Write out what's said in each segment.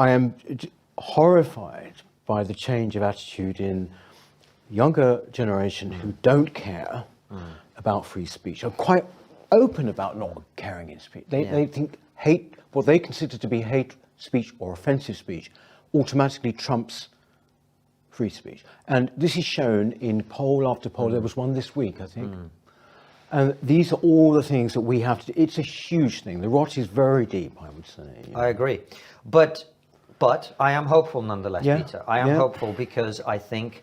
I am horrified by the change of attitude in younger generation who don't care about free speech. Are quite open about not caring in speech. They think what they consider to be hate speech or offensive speech automatically trumps free speech. And this is shown in poll after poll. There was one this week, I think. And these are all the things that we have to do. It's a huge thing. The rot is very deep, I would say. I agree. But I am hopeful nonetheless, Peter. I am hopeful because I think,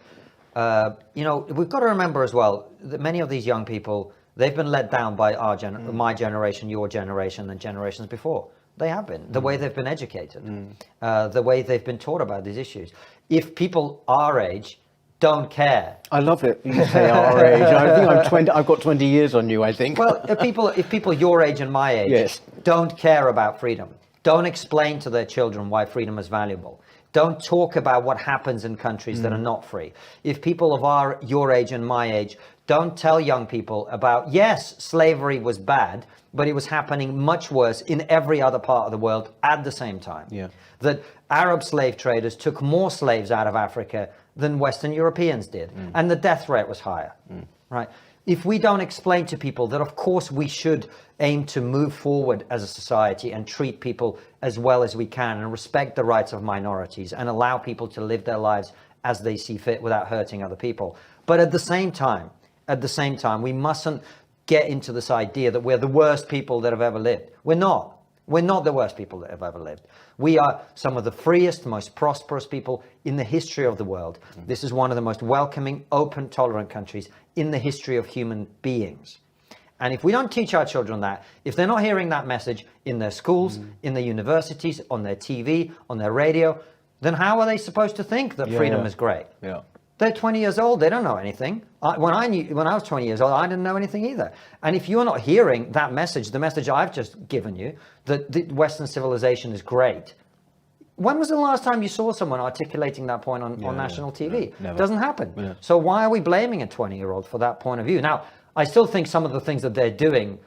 we've got to remember as well that many of these young people, they've been let down by my generation, your generation, and generations before. They have been. The way they've been educated, the way they've been taught about these issues. If people our age don't care. I love it. You say our age. I think I'm 20. I've got 20 years on you, I think. Well, if people your age and my age don't care about freedom, don't explain to their children why freedom is valuable, don't talk about what happens in countries that are not free. If people of your age and my age don't tell young people about, yes, slavery was bad, but it was happening much worse in every other part of the world at the same time. That Arab slave traders took more slaves out of Africa than Western Europeans did, and the death rate was higher, right? If we don't explain to people that, of course, we should aim to move forward as a society and treat people as well as we can and respect the rights of minorities and allow people to live their lives as they see fit without hurting other people. But at the same time, we mustn't get into this idea that we're the worst people that have ever lived. We're not. We're not the worst people that have ever lived. We are some of the freest, most prosperous people in the history of the world. This is one of the most welcoming, open, tolerant countries in the history of human beings. And if we don't teach our children that, if they're not hearing that message in their schools, in their universities, on their TV, on their radio, then how are they supposed to think that freedom is great? They're 20 years old. They don't know anything. When I was 20 years old, I didn't know anything either. And if you're not hearing that message, the message I've just given you, that the Western civilization is great, when was the last time you saw someone articulating that point on national TV? It doesn't happen. So why are we blaming a 20-year-old for that point of view? Now, I still think some of the things that they're doing,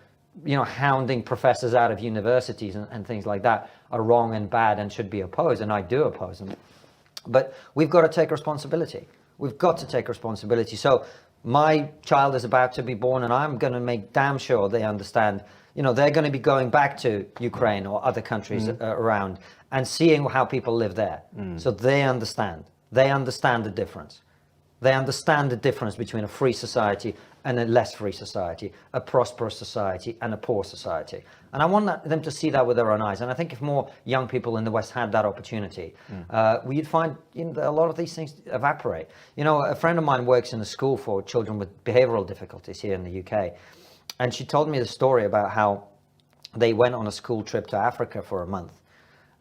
hounding professors out of universities and things like that, are wrong and bad and should be opposed, and I do oppose them. But we've got to take responsibility. We've got to take responsibility. So my child is about to be born, and I'm going to make damn sure they understand, they're going to be going back to Ukraine or other countries around and seeing how people live there. So they understand. They understand the difference. They understand the difference between a free society and a less free society, a prosperous society and a poor society. And I want them to see that with their own eyes. And I think if more young people in the West had that opportunity, we'd find a lot of these things evaporate. A friend of mine works in a school for children with behavioral difficulties here in the UK. And she told me the story about how they went on a school trip to Africa for a month.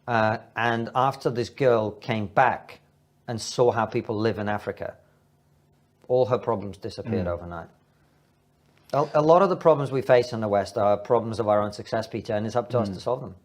And after this girl came back and saw how people live in Africa, all her problems disappeared overnight. A lot of the problems we face in the West are problems of our own success, Peter, and it's up to us to solve them.